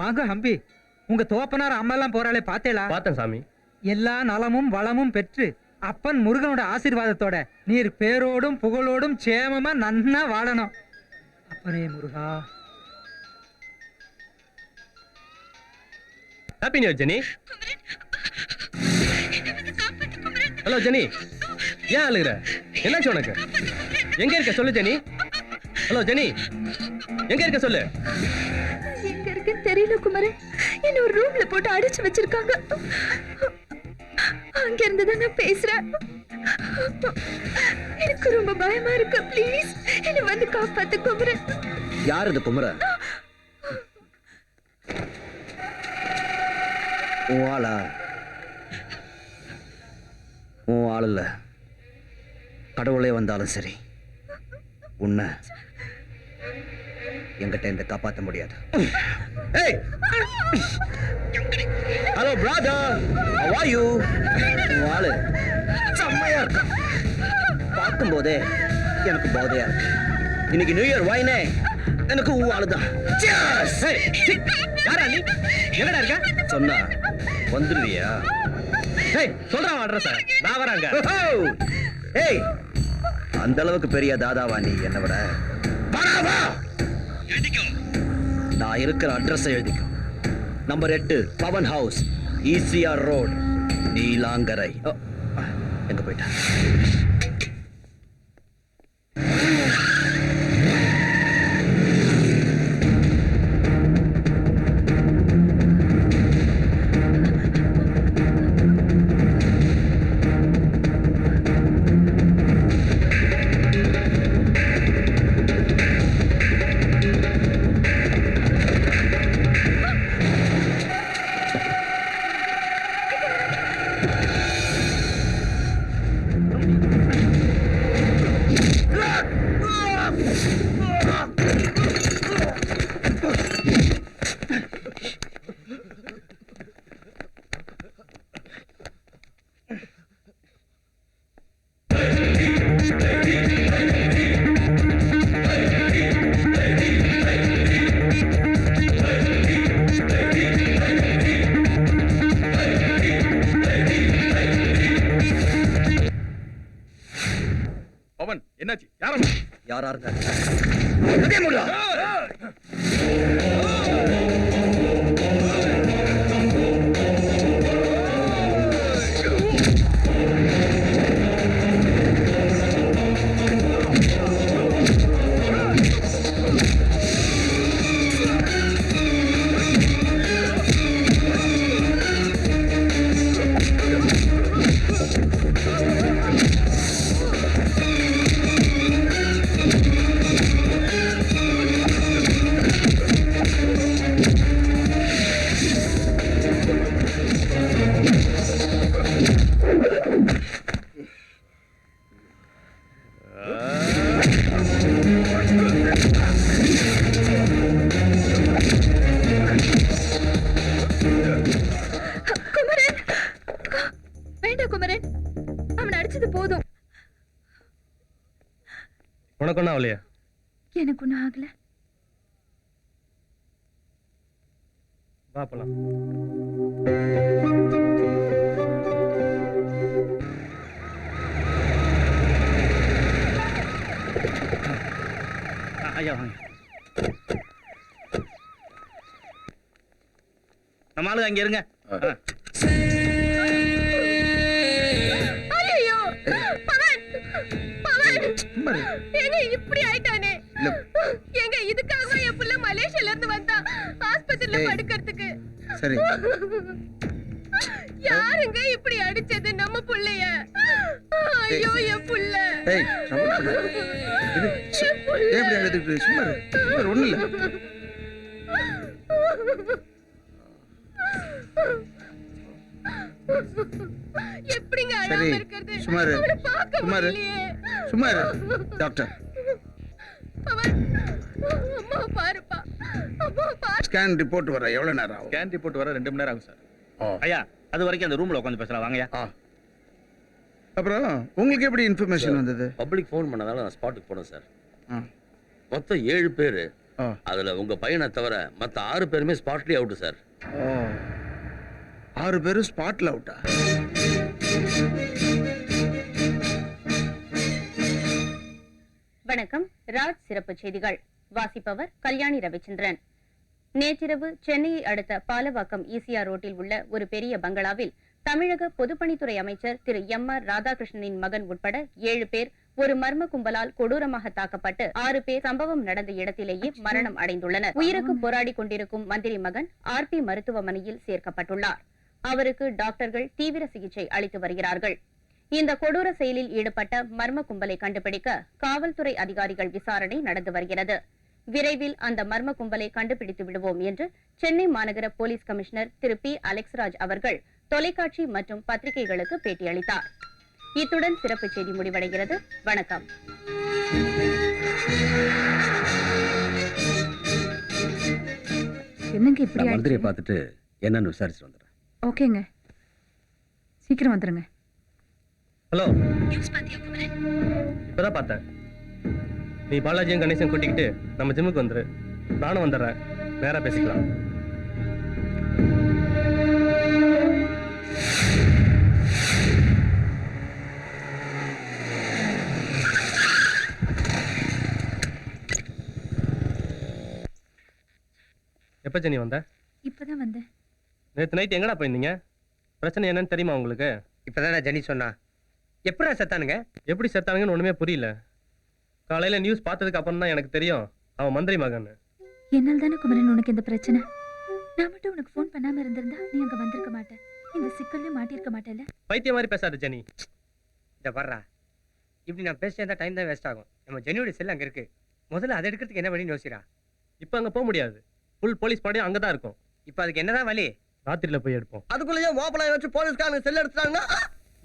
வாங்க அம்பி, உங்க தோப்பனார் அம்மா எல்லாம் போறாளே பாத்தேளா? பார்த்தேன் சாமி. எல்லா நலமும் வளமும் பெற்று அப்பன் முருகனோட ஆசீர்வாதத்தோட நீர் பேரோடும் புகழோடும் சேமமா நன்னா வாழணும். அப்பனே முருகா. Happy new year Jenny. Hello Jenny, ஏன் அழுகுற? என்னாச்சு உனக்கு? எங்க இருக்க சொல்லு ஜெனி. ஹலோ ஜெனி, எங்க இருக்க சொல்லு. எங்க இருக்குன்னு தெரியல குமரன். என்ன ஒரு ரூம்ல போட்டு அடைச்சு வச்சிருக்காங்க. அங்க இருந்து தான் நான் பேசுறேன். எனக்கு ரொம்ப பயமா இருக்கு. ப்ளீஸ் என்ன வந்து காப்பாத்து குமரன். யார் இது குமரன்? உன் ஆளா? உன் ஆள் இல்ல. கடவுளே வந்தாலும் சரி, உன்னை எங்கிட்ட இருந்து காப்பாற்ற முடியாது. Hello brother, how are you? உன் ஆளு செம்மையா இருக்கு. பார்க்கும் போதே எனக்கு போதையா இருக்கு. இன்னைக்கு நியூ இயர் வாயினே எனக்கு உன் ஆளுதான். யாரா நீ? எங்கடா இருக்க? சொன்னா வந்துடுவியா? சொல்றான் அட்ரஸ். நான் வராங்க. ஏய், அந்த அளவுக்கு பெரிய தாதாவா நீ? என்ன விட நான் இருக்கிற அட்ரஸ் எழுதிக்கோ. Number 8 Pavan house, ECR road, Neelankarai. எங்க போயிட்டா? என்னாச்சு? யாரா இருந்தா? உனக்கு ஒன்றும் ஆகலையா? எனக்கு ஒன்றும் ஆகல. வா போலாம். ஐயா வாங்க. நம்ம ஆளுங்க அங்க இருங்க. இப்படி ஆயிட்டானே. எங்க இதுக்காக என் புள்ள மலேசியால இருந்து வந்தா ஆஸ்பத்திரியில படுக்கிறதுக்கு. சரி, யாருங்க இப்படி அடிச்சது நம்ம புள்ளைய? ஐயோ என் புள்ள. ஏய் எப்படி அழுதுட்டு? சும்மா ஒண்ணு இல்ல. எப்படிங்க அழாம இருக்குது? சுமாரு சுமாரு சுமாரு டாக்டர். அம்மா பாருப்பா, அம்மா பாரு. ஸ்கேன் ரிப்போர்ட் வர எவ்வளவு நேரம் ஆகும்? ஸ்கேன் ரிப்போர்ட் வர 2 மணி நேரம் ஆகும் சார். ஐயா, அது வரைக்கும் அந்த ரூம்ல உட்காந்து பேசலாம் வாங்கயா. அப்புறம் உங்களுக்கு எப்படி இன்ஃபர்மேஷன் வந்தது? பப்ளிக் ஃபோன் பண்ணதால நான் ஸ்பாட்டுக்கு போனேன் சார். மொத்தம் 7 பேர் அதுல உங்க பையனை தவிர மத்த 6 பேருமே ஸ்பாட்லி அவுட் சார். 6 பேரும் ஸ்பாட்ல அவுட்டா? வணக்கம். ராஜ் சிறப்பு செய்திகள் வாசிப்பவர் கல்யாணி ரவிச்சந்திரன். நேற்றிரவு சென்னையை அடுத்த பாலவாக்கம் ஈசிஆர் ரோட்டில் உள்ள ஒரு பெரிய பங்களாவில் தமிழக பொதுப்பணித்துறை அமைச்சர் திரு எம்.ஆர். ராதாகிருஷ்ணனின் மகன் உட்பட 7 பேர் ஒரு மர்ம கும்பலால் கொடூரமாக தாக்கப்பட்டு 6 பேர் சம்பவம் நடந்த இடத்திலேயே மரணம் அடைந்துள்ளனர். உயிருக்கு போராடி கொண்டிருக்கும் மந்திரி மகன் RP மருத்துவமனையில் சேர்க்கப்பட்டுள்ளார். அவருக்கு டாக்டர்கள் தீவிர சிகிச்சை அளித்து வருகிறார்கள். இந்த கொடூர செயலில் ஈடுபட்ட மர்ம கும்பலை கண்டுபிடிக்க காவல்துறை அதிகாரிகள் விசாரணை நடந்து வருகிறது. விரைவில் அந்த மர்ம கும்பலை கண்டுபிடித்து விடுவோம் என்று சென்னை மாநகர போலீஸ் கமிஷனர் திரு P. அலெக்ஸ்ராஜ் அவர்கள் தொலைக்காட்சி மற்றும் பத்திரிகைகளுக்கு பேட்டியளித்தார். இத்துடன் சிறப்பு செய்தி முடிவடைகிறது. வணக்கம். என்னங்க இப்படி மந்திரியை பார்த்துட்டு என்னன்னு விசாரிச்சு வந்துடுறேன். ஓகேங்க, சீக்கிரம் வந்துருங்க. ஹலோ, இப்பதான் பார்த்தேன். நீ பாலாஜியும் கணேசன் கூட்டிக்கிட்டு நம்ம ஜிம்முக்கு வந்துரு. நானும் வந்துடுறேன். நேரா பேசிக்கலாம். எப்ப ஜெனி வந்த? இப்பதான் வந்தேன். நேற்று நைட் எங்கடா போயிருந்தீங்க? பிரச்சனை என்னன்னு தெரியுமா உங்களுக்கு? இப்பதான் ஜெனி சொன்னா. எப்படா செத்தானுங்க? எப்படி செத்தானுங்கன்னு ஒண்ணுமே புரியல. காலையில நியூஸ் பார்த்ததுக்கு அப்புறம் தான் எனக்கு தெரியும் அவன் மந்திரி மகன். என்னால் தானே குமரன் உனக்கு இந்த பிரச்சனை. நான் மட்டும் உனக்கு ஃபோன் பண்ணாம இருந்திருந்தா நீ அங்க வந்திருக்க மாட்டேன். இந்த சிக்கல்லையும் மாட்டிருக்க மாட்டேல்ல. பைத்திய மாதிரி பேசாத ஜெனி. இத வர்றா, இப்படி நான் பேசிட்டா டைம் தான் வேஸ்ட் ஆகும். நம்ம ஜெனியோட செல் அங்க இருக்கு. முதல்ல அதை எடுக்கிறதுக்கு என்ன வழின்னு யோசிக்கிறா. இப்போ அங்க போக முடியாது. ஃபுல் போலீஸ் படையும் அங்கதான் இருக்கும். இப்போ அதுக்கு என்னதான் வழி? ராத்திரில போய் எடுப்போம். அதுக்குள்ளேயே ஓப்பனாக வச்சு போலீஸ்காரங்க செல் எடுத்துட்டாங்கன்னா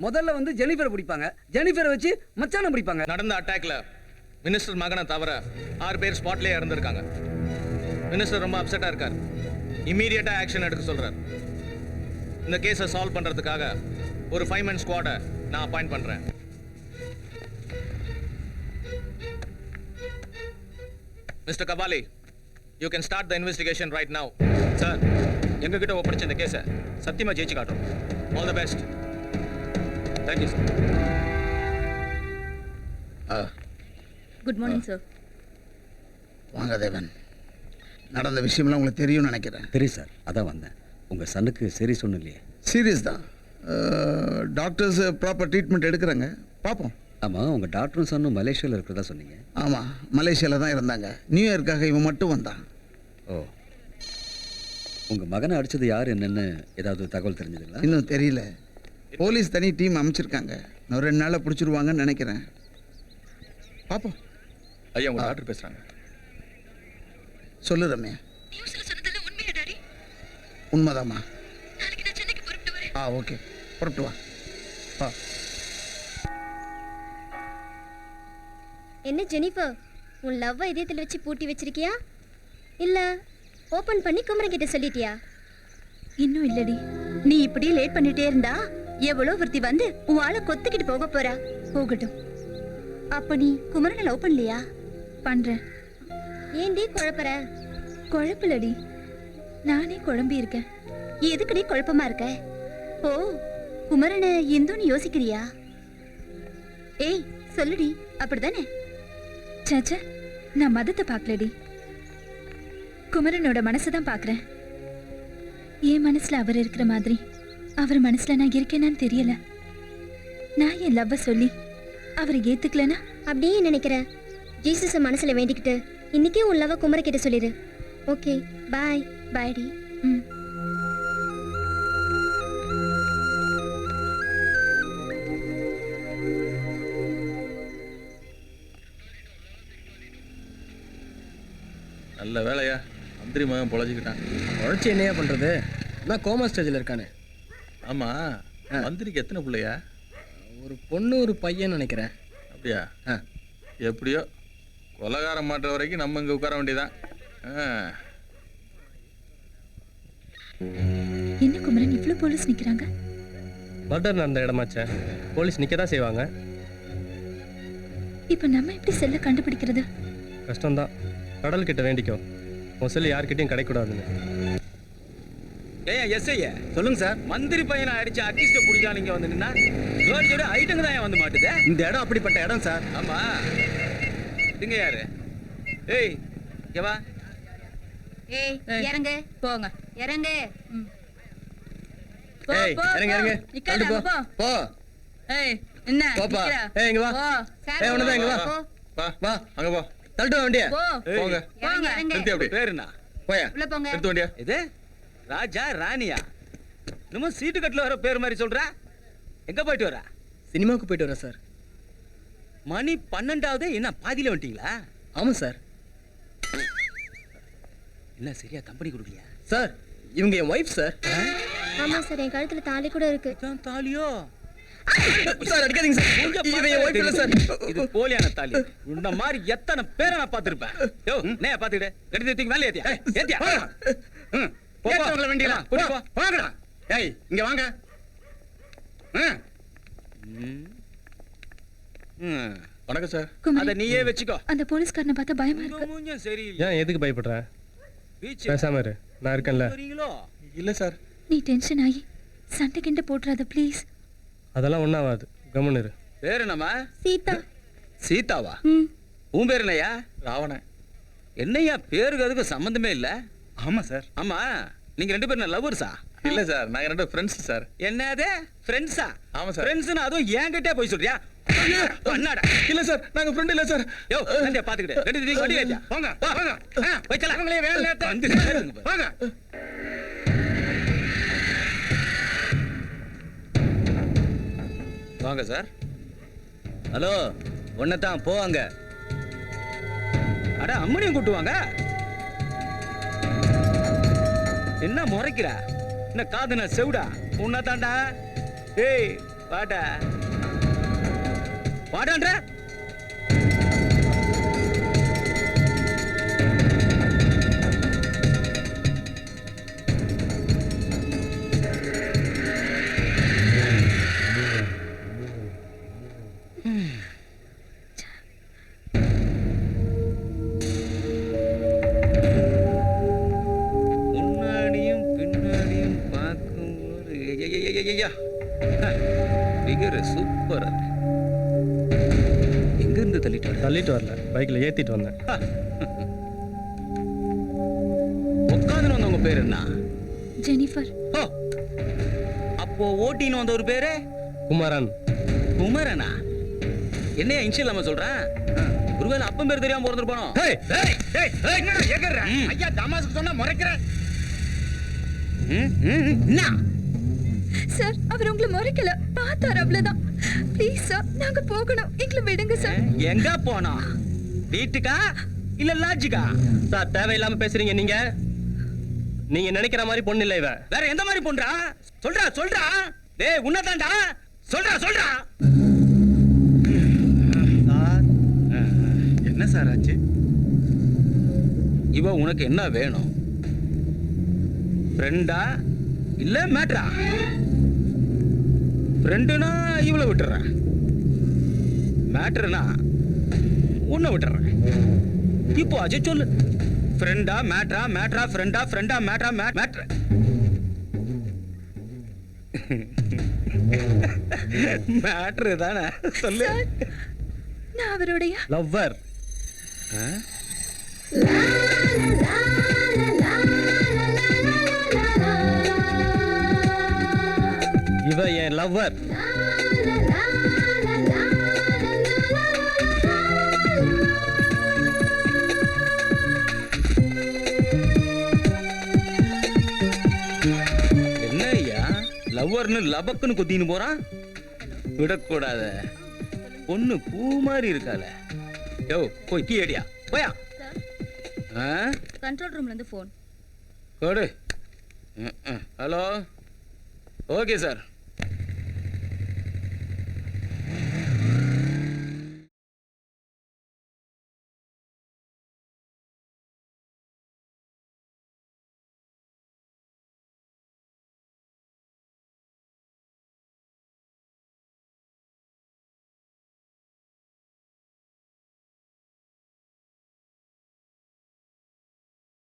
முதல்ல வந்து ஜெனிஃபரை பிடிப்பாங்க. ஜெனிஃபரை வச்சு மச்சான பிடிப்பாங்க. நடந்த அட்டாக்ல மினிஸ்டர் மகனை தவிர 6 பேர் ஸ்பாட்லயே இறந்திருக்காங்க. மினிஸ்டர் ரொம்ப அப்செட்டா இருக்கார். இமீடியட்டா ஆக்ஷன் எடுக்க சொல்றார். இந்த கேஸை சால்வ் பண்றதுக்காக ஒரு 5 man ஸ்குவாடை நான் அப்பாயிண்ட் பண்றேன். Mister Kabali, you can start the investigation right now. Sir, எங்ககிட்ட ஒப்படைச்ச இந்த கேஸை சத்தியமா ஜெயிச்சு காட்டுறோம். All the best. Thank you sir. Good morning sir. வாங்க தேவன். நடந்த விஷயம்லாம் உங்களுக்கு தெரியும்னு நினைக்கிறேன். தெரியும் சார், அதான் வந்தேன். உங்கள் சனுக்கு சரி சொன்ன இல்லையே? சீரியஸ் தான். டாக்டர்ஸ் ப்ராப்பர் ட்ரீட்மெண்ட் எடுக்கிறாங்க. பார்ப்போம். ஆமாம், உங்கள் டாக்டரும் சன்னும் மலேசியாவில் இருக்கிறதா சொன்னீங்க. ஆமாம், மலேசியாவில் தான் இருந்தாங்க. நியூ இயர்க்காக இவன் மட்டும் வந்தான். ஓ, உங்கள் மகனை அடித்தது யார் என்னன்னு ஏதாவது தகவல் தெரிஞ்சதுங்களா? இன்னும் தெரியல. போலீஸ் தனி டீம் அமைச்சிருக்காங்க. இன்னும் 2 நாளில் பிடிச்சிருவாங்கன்னு நினைக்கிறேன். பார்ப்போம். ஐயா, உங்க டாக்டர் பேசுறாங்க. சொல்லு ரம்யா. உண்மைதாம்மா. ஓகே, புறப்பட்டு வா. என்ன ஜெனிஃபர், உன் லவ் இதயத்தில் வச்சு பூட்டி வச்சிருக்கியா இல்ல ஓபன் பண்ணி குமரன் கிட்ட சொல்லிட்டியா? இன்னும் இல்லடி. நீ இப்படி லேட் பண்ணிட்டே இருந்தா எவ்வளவு விருத்தி வந்து உன் ஆளை கொத்துக்கிட்டு போக போறா. போகட்டும். அப்ப நீ குமரனை லவ் பண்ணலையா? பண்றேன். ஏண்டி குழப்பற? குழப்பலடி, நானே குழம்பி இருக்கேன். எதுக்குடி குழப்பமா இருக்க? ஓ, குமரனை இந்துன்னு யோசிக்கிறியா? ஏய் சொல்லுடி, அப்படிதானே? சேச்சே, நான் மதத்தை பார்க்கலடி. குமரனோட மனசுதான் பார்க்கறேன். என் மனசுல அவர் இருக்கிற மாதிரி அவர் மனசுல நான் இருக்கேனான்னு தெரியல. நான் என் லவ்வ சொல்லி அவரை ஏத்துக்கலனா அப்படியே நினைக்கிறேன். ஜீசஸ மனசுல வேண்டிக்கிட்டு இன்னைக்கே உன் லவ் குமர கிட்ட சொல்லிடு. ஓகே, பாய். பாய்டி. நல்ல வேலையா, மந்திரி மகன் பொழைச்சிக்கிட்டான். உழைச்சி என்னையா பண்றது? நான் கோமா ஸ்டேஜில் இருக்கானே. ஆமா, மந்திரிக்கு எத்தனை பிள்ளையா? ஒரு பொண்ணு ஒரு பையன் நினைக்கிறேன். அப்படியா? எப்படியோ கொலகாரம் மாட்டுற வரைக்கும் நம்ம இங்க உட்கார வேண்டியதான். என்ன குமரன், இவ்வளவு போலீஸ் நிக்கிறாங்க? மர்டர் நடந்த இடமாச்சே, போலீஸ் நிக்க தான் செய்வாங்க. இப்ப நம்ம எப்படி செல்ல கண்டுபிடிக்கிறது? கஷ்டம்தான். கடல் கிட்ட வேண்டிக்கோ உன் செல்லு யார்கிட்டயும் கிடைக்கூடாதுன்னு. ஏன் எஸ்ஐயா சொல்லுங்க சார். மந்திரி பையனை அடிச்சு அக்கிஸ்ட புடிச்சா நீங்க வந்து நின்னா ஜோடி ஐட்டங்க தான் வந்து மாட்டுது. இந்த இடம் அப்படிப்பட்ட இடம் சார். ஆமா இதுங்க யாரு? ஏய் இங்க வா. ஏய் இறங்க போங்க இறங்க ஏய் இறங்க இறங்க. நிக்காத போ போ. ஏய் என்ன போப்பா. நிக்கற? ஏய் இங்க வா. போ ஏய் ஒண்ணு தான் இங்க வா. வா வா அங்க போ. தள்ளிட்டு வண்டியா. போ போங்க. போங்க நிறுத்தி அப்படி. பேர் என்ன? போயா. உள்ள போங்க நிறுத்து வண்டியா. இது ராஜா ராணியா? நம்ம சீட்டு கட்டில வர பேர் மாதிரி சொல்ற. எங்க போயிட்டு வர? சினிமாவுக்கு போயிட்டு வரேன் சார். மணி 12ஆவது. என்ன பாதியில வந்துட்டீங்களா? ஆமா சார். இல்ல சரியா கம்பெனி கொடுக்கலையா? சார் இவங்க என் ஒய்ஃப் சார். ஆமா சார், என் கழுத்துல தாலி கூட இருக்கு. இதான் தாலியோ? சார் அடிக்காதீங்க சார். இவங்க என் ஒய்ஃப் இல்ல சார். இது போலியான தாலி. இந்த மாதிரி எத்தனை பேரை நான் பார்த்திருப்பேன். யோ நே பாத்துக்கிடு. எடுத்து தூக்கி மேல ஏத்தியா. ஏத்தியா. போ போ வண்டியா. கூட்டி போ. வாங்கடா. ஏய் இங்க வாங்க. வணக்கம் சார். அத நீயே வெச்சுக்கோ. அந்த போலீஸ்காரனை பார்த்தா பயமா இருக்கு. மூஞ்சும் சரியில்லை. ஏன் எதுக்கு பயப்படுற? பீச் பேசாம இரு. நான் இருக்கேன்ல. வரீங்களோ? இல்ல சார். நீ டென்ஷன் ஆகி சண்டை கிண்ட போட்டுறாத ப்ளீஸ். அதெல்லாம் ஒண்ணாவாது. கம்முன்னு இரு. பேர் என்னம்மா? சீதா. சீதாவா? ம். உன் பேர் என்னய்யா? ராவணன். என்னய்யா பேருக்கு அதுக்கு சம்பந்தமே இல்ல? ஆமா சார். ஆமா நீங்க ரெண்டு பேரும் லவ்வர்ஸா? இல்ல சார், நாங்க ரெண்டு ஃப்ரெண்ட்ஸ் சார். என்னது ஃப்ரெண்ட்ஸா? ஆமா சார். ஃப்ரெண்ட்ஸ்னா அதுவும் என்கிட்டே போய் சொல்றியா? பண்ணாடா. இல்ல சார், நாங்க ஃப்ரெண்ட் இல்ல சார். யோ நந்தியா பாத்துக்கிட்டு ரெண்டு தீங்க வண்டி ஏத்தியா. வாங்க வாங்க. போய் சல. அவங்களே வேலை நேரத்தை வந்து வாங்க. வாங்க சார். ஹலோ ஒன்னதான் போவாங்க. அட அம்மனியும் கூட்டுவாங்க. என்ன முறைக்கிற? என்ன காதுனா செவுடா? உன்னதாண்டா. ஏய் வாடா. வாடான்ற. முன்னாடியும் பின்னாடியும் பார்க்கும்போது பிகர் சூப்பர். எங்க இருந்து தள்ளிட்டு வர? தள்ளிட்டு வரல, பைக்ல ஏத்திட்டு வந்தேன். உட்காந்து வந்தவங்க பேர் என்ன? ஜெனிஃபர். ஓ அப்போ ஓட்டின்னு வந்த ஒரு பேரு குமரன். குமரனா? என்னையா இன்ஷியல் நம்ம சொல்றேன்? ஒருவேளை அப்பன் பேர் தெரியாம பிறந்திருப்பானோ? ஐயா தமாசுக்கு சொன்னா முறைக்கிறேன். சார் அவர் உங்களை முறைக்கல, பார்த்தார் அவ்வளவுதான். ப்ளீஸ் சார், நாங்க போகணும், எங்களை விடுங்க சார். எங்க போனோம்? வீட்டுக்கா இல்ல லாட்ஜுக்கா? சார் தேவையில்லாம பேசுறீங்க நீங்க. நீங்க நினைக்கிற மாதிரி பொண்ணு இல்ல இவ. வேற எந்த மாதிரி பொண்ணுடா? சொல்றா சொல்றா. டேய் உன்னதான்டா. சொல்றா சொல்றா. என்ன சார் ஆச்சு? இவ உனக்கு என்ன வேணும்? ஃப்ரெண்டா இல்ல மேட்ரா? ஃப்ரெண்டுனா இவளை விட்டுறேன், மேட்ருனா உன்னை விட்டுறேன். இப்போ அஜய் சொல்லு, ஃப்ரெண்டா மேட்ரா? மேட்ரா ஃப்ரெண்டா? ஃப்ரெண்டா மேட்ரா? மேட்ரு மேட்ரு தானே சொல்லு. நான் அவருடைய லவ்வர். இவ என் லவ்வர். என்ன ஐயா லவ்வர்னு லபக்குன்னு குத்தின்னு போறான்? விடக்கூடாத. பொண்ணு பூ மாதிரி இருக்கால. யோ போய் கீ அடியா போயா. கண்ட்ரோல் ரூம்ல இருந்து போன். கொடு. ஹலோ. Okay sir.